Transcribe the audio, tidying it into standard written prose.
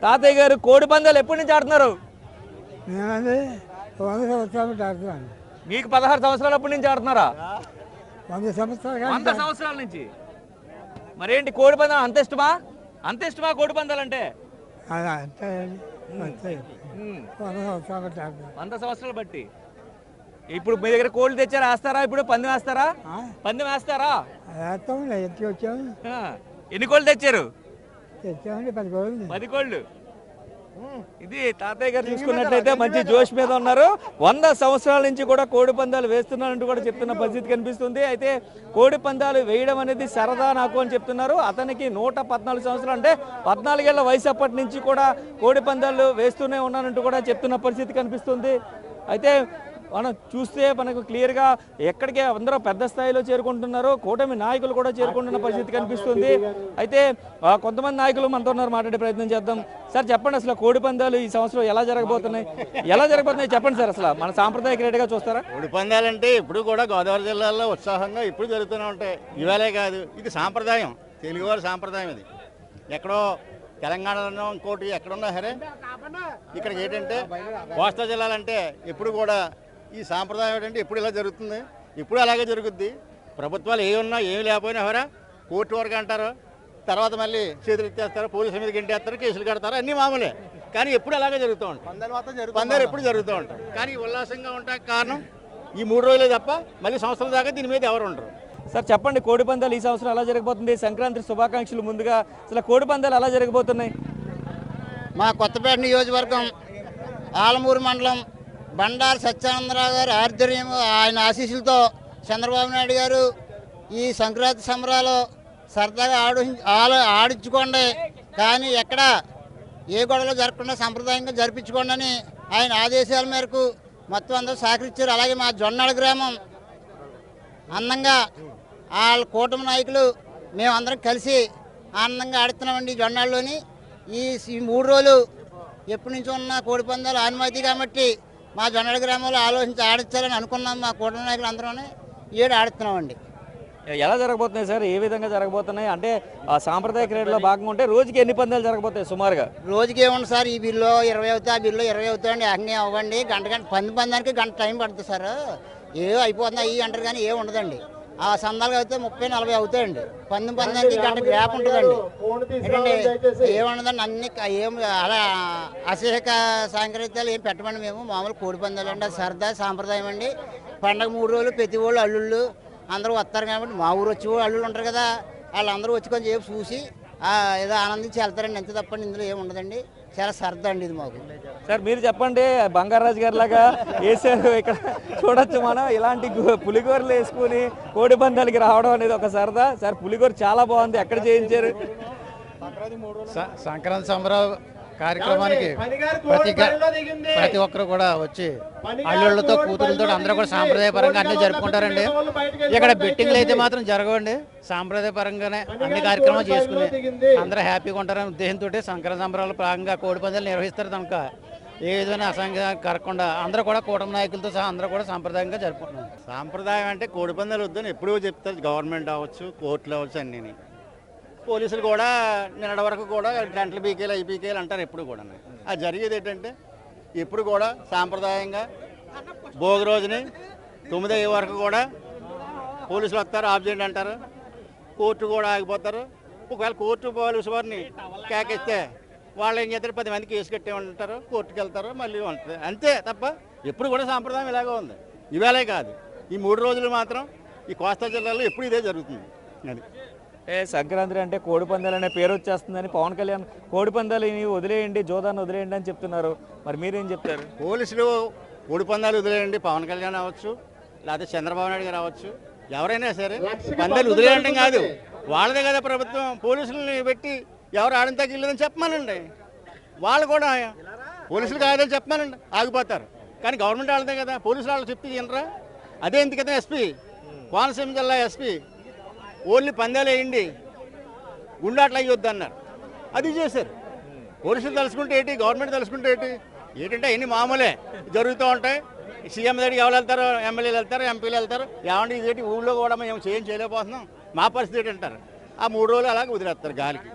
తాతయ్య గారు కోడి పందాలు ఎప్పటి నుంచి ఆడుతున్నారు? నేనండి 100 సంవత్సరాలు ఆడుతున్నాను. మీకు 16 సంవత్సరాలు అప్పటి నుంచి ఆడుతున్నారా? 100 సంవత్సరాలు 100 సంవత్సరాల నుంచి. మరేంటి కోడి పందాలు అంత ఇష్టమా? అంత ఇష్టమా కోడి పందాలు అంటే? అంతే 100 సంవత్సరాలు ఆడుతున్నాను. 100 సంవత్సరాలు బట్టి. ఇప్పుడు మీ దగ్గర కోళ్ళు తెచ్చారా? వేస్తారా? ఇప్పుడు పందెం వేస్తారా? పందెం వేస్తారా? వేస్తాము ఎత్తి వచ్చాము. ఎన్ని కోళ్ళు తెచ్చారు? తెచ్చామండి 10 కోళ్ళు. 10 కోళ్ళు. ఇది తాతయ్య గారు చూసుకున్నట్లయితే మంచి జోష్ మీద ఉన్నారు. 100 సంవత్సరాల నుంచి కూడా కోడి పందాలు వేస్తున్నారంటూ కూడా చెప్తున్న పరిస్థితి కనిపిస్తుంది. అయితే కోడి పందాలు వేయడం అనేది సరదా నాకు అని చెప్తున్నారు. అతనికి 114 సంవత్సరాలు అంటే 14 ఏళ్ల వయసు అప్పటి నుంచి కూడా కోడి పందాలు వేస్తూనే ఉన్నానంటూ కూడా చెప్తున్న పరిస్థితి కనిపిస్తుంది. అయితే మనం చూస్తే మనకు క్లియర్గా ఎక్కడికే అందరూ పెద్ద స్థాయిలో చేరుకుంటున్నారు. కూటమి నాయకులు కూడా చేరుకుంటున్న పరిస్థితి కనిపిస్తుంది. అయితే కొంతమంది నాయకులు మనతో ఉన్నారు, మాట్లాడే ప్రయత్నం చేద్దాం. సార్ చెప్పండి, అసలు కోడి పందాలు ఈ సంవత్సరం ఎలా జరగబోతున్నాయి చెప్పండి సార్. అసలు మన సాంప్రదాయ క్రీడగా చూస్తారా? కోడి పందాలంటే ఇప్పుడు కూడా గోదావరి జిల్లాలో ఉత్సాహంగా ఇప్పుడు జరుగుతూనే ఉంటాయి. ఇవాళే కాదు, ఇది సాంప్రదాయం, తెలుగువారి సాంప్రదాయం. ఇది ఎక్కడో తెలంగాణలో ఇంకోటి ఎక్కడున్నా సరే ఇక్కడికి ఏంటంటే కోస్తా జిల్లాలంటే ఎప్పుడు కూడా ఈ సాంప్రదాయం ఏంటంటే ఇప్పుడు ఇలా జరుగుతుంది, ఇప్పుడు అలాగే జరుగుద్ది. ప్రభుత్వాలు ఏ ఉన్నా ఏమి లేకపోయినా సరే కోర్టు వరకు అంటారు, తర్వాత మళ్ళీ చేతులు ఎత్తేస్తారు, పోలీసుల మీద గంటేస్తారు, కేసులు కడతారు, అన్నీ మామూలే. కానీ ఎప్పుడు అలాగే జరుగుతూ ఉంటాయి. పందాలు ఎప్పుడు జరుగుతూ ఉంటాయి. కానీ ఉల్లాసంగా ఉంటాయి కారణం ఈ 3 రోజులే తప్ప మళ్ళీ సంవత్సరం దాకా దీని మీద ఎవరు ఉండరు. సార్ చెప్పండి, కోడి పందాలు ఈ సంవత్సరం ఎలా జరగబోతుంది? సంక్రాంతి శుభాకాంక్షలు ముందుగా. అసలు కోడి పందాలు ఎలా జరగబోతున్నాయి? మా కొత్తపేట నియోజకవర్గం ఆలమూరు మండలం బండారు సత్యానందరావు గారి ఆధ్వర్యం, ఆయన ఆశీస్సులతో చంద్రబాబు నాయుడు గారు ఈ సంక్రాంతి సంబరాలు సరదాగా ఆడించుకోండి, కానీ ఎక్కడ ఏ గొడవలు జరగకుండా సంప్రదాయంగా జరిపించుకోండి అని ఆయన ఆదేశాల మేరకు మొత్తం అందరూ సహకరించారు. అలాగే మా జొన్నాడ గ్రామం అందంగా వాళ్ళ కూటమి నాయకులు మేమందరం కలిసి ఆనందంగా ఆడుతున్నామండి. జొన్నాళ్ళలోని ఈ 3 రోజులు ఎప్పటి నుంచో ఉన్న కోడి పందాలు ఆనుమతి కాబట్టి మా జొన్నాడ గ్రామంలో ఆలోచించి ఆడించాలని అనుకున్నాం. మా కూటమి నాయకులు అందరూనే ఏడు ఆడుతున్నామండి. ఎలా జరగబోతున్నాయి సార్? ఏ విధంగా జరగబోతున్నాయి? అంటే సాంప్రదాయ క్రీడలో భాగంగా ఉంటే రోజుకి ఎన్ని పందాలు జరగబోతాయి సుమారుగా? రోజుకి ఏముంది సార్, ఈ బిల్లు 20 అవుతాయి, ఆ బిల్లు 20 అవుతాయండి. అన్నీ అవ్వండి. గంట పందానికి గంట టైం పడుతుంది సార్. ఏవో అయిపోతుంది అయ్యి అంటారు కానీ ఏమి ఉండదండి. ఆ సందాలకు అయితే 30-40 అవుతాయండి. పందానికి గంట గ్యాప్ ఉంటుందండి. ఏంటంటే ఏముండదండి, అన్ని ఏం అలా అసహ్యక సాంకేతికాలు ఏం పెట్టమండి. మేము మామూలు కోడి పందాలు అండి, అది సరదా సాంప్రదాయం అండి. పండగ 3 రోజులు ప్రతి వాళ్ళు అల్లుళ్ళు అందరూ వస్తారు కాబట్టి మా ఊరు వచ్చి అల్లుళ్ళు ఉంటారు కదా, వాళ్ళందరూ వచ్చి కొంచెం సేపు చూసి ఏదో ఆనందించి వెళ్తారండి. ఎంత తప్పండి, ఇందులో ఏమి ఉండదండి. చాలా సరదా అండి ఇది మాకు. సార్ మీరు చెప్పండి, బంగారాజు గారి లాగా వేసారు ఇక్కడ చూడొచ్చు మనం. ఇలాంటి పులిగోరలు వేసుకుని కోడి పందాలకి రావడం అనేది ఒక సరదా. సార్ పులిగోర చాలా బాగుంది, ఎక్కడ చేయించారు? సంక్రాంతి సంబరాలు కార్యక్రమానికి ప్రతి ఒక్కరు కూడా వచ్చి అల్లుళ్ళతో కూతురులతో అందరూ కూడా సాంప్రదాయపరంగా అన్ని జరుపుకుంటారండి. ఇక్కడ బెట్టింగ్లు అయితే మాత్రం జరగవండి. సాంప్రదాయపరంగానే అన్ని కార్యక్రమాలు చేసుకుని అందరూ హ్యాపీగా ఉంటారనే ఉద్దేశంతో సంక్రాంతి సంబరాలు భాగంగా కోడి పందాలు నిర్వహిస్తారు. కనుక ఏ విధమైన అసంఖ్యం కరగకుండా అందరూ కూడా కూటమి నాయకులతో సహా అందరూ కూడా సాంప్రదాయంగా జరుపుకుంటున్నారు. సాంప్రదాయం అంటే కోడి పందాలు వద్దని ఎప్పుడూ చెప్తారు, గవర్నమెంట్ అవ్వచ్చు, కోర్టులు అవ్వచ్చు, అన్నీ. పోలీసులు కూడా నిన్నటి వరకు కూడా గంటలు పీకేలు ఐపీకేలు అంటారు ఎప్పుడు కూడా. అది జరిగేది ఏంటంటే ఎప్పుడు కూడా సాంప్రదాయంగా భోగి రోజుని 9 అయ్యే వరకు కూడా పోలీసులు వస్తారు, ఆబ్జెక్ట్ అంటారు, కోర్టు కూడా ఆగిపోతారు. ఒకవేళ కోర్టు పోలీసు వారిని కేకేస్తే వాళ్ళు ఏం చేస్తారు, 10 మంది కేసు కట్టే ఉంటారు, కోర్టుకు వెళ్తారు, మళ్ళీ ఉంటుంది. అంతే తప్ప ఎప్పుడు కూడా సాంప్రదాయం ఇలాగే ఉంది. ఇవాళే కాదు, ఈ 3 రోజులు మాత్రం ఈ కోస్తా జిల్లాలో ఎప్పుడు ఇదే జరుగుతుంది. అది సంక్రాంతి అంటే కోడి పందాలు అనే పేరు వచ్చేస్తుందని పవన్ కళ్యాణ్ కోడి పందాలు వదిలేయండి, జోదాన్ని వదిలేయండి అని చెప్తున్నారు. మరి మీరేం చెప్తారు? పోలీసులు కోడి పందాలు వదిలేయండి, పవన్ కళ్యాణ్ అవ్వచ్చు, లేకపోతే చంద్రబాబు నాయుడు గారు అవ్వచ్చు, ఎవరైనా సరే పందాలు వదిలేయడం కాదు, వాళ్ళదే కదా ప్రభుత్వం. పోలీసులని పెట్టి ఎవరు ఆడిన తగ్గిలేదని చెప్పమానండి. వాళ్ళు కూడా పోలీసులు కాదని చెప్పమానండి, ఆగిపోతారు. కానీ గవర్నమెంట్ వాళ్ళదే కదా, పోలీసులు వాళ్ళు చెప్తే వినరా? అదే ఎందుకంటే ఎస్పీ, కోనసీమ జిల్లా ఎస్పీ ఓన్లీ పందాలు వేయండి, గుండాట్లు అయ్యొద్దు అన్నారు. అది చేశారు. పోలీసులు తలుచుకుంటే ఏంటి, గవర్నమెంట్ తలుచుకుంటే ఏంటి? ఏంటంటే అన్ని మామూలే జరుగుతూ ఉంటాయి. సీఎం దగ్గరికి ఎవరు వెళ్తారు, ఎమ్మెల్యేలు వెళ్తారు, ఎంపీలు వెళ్తారు. ఏమంటే ఇదేంటి ఊళ్ళో కూడా మేము చేయలేకపోతున్నాం, మా పరిస్థితి ఏంటంటారు. ఆ 3 రోజులు అలాగే వదిలేస్తారు గాలికి.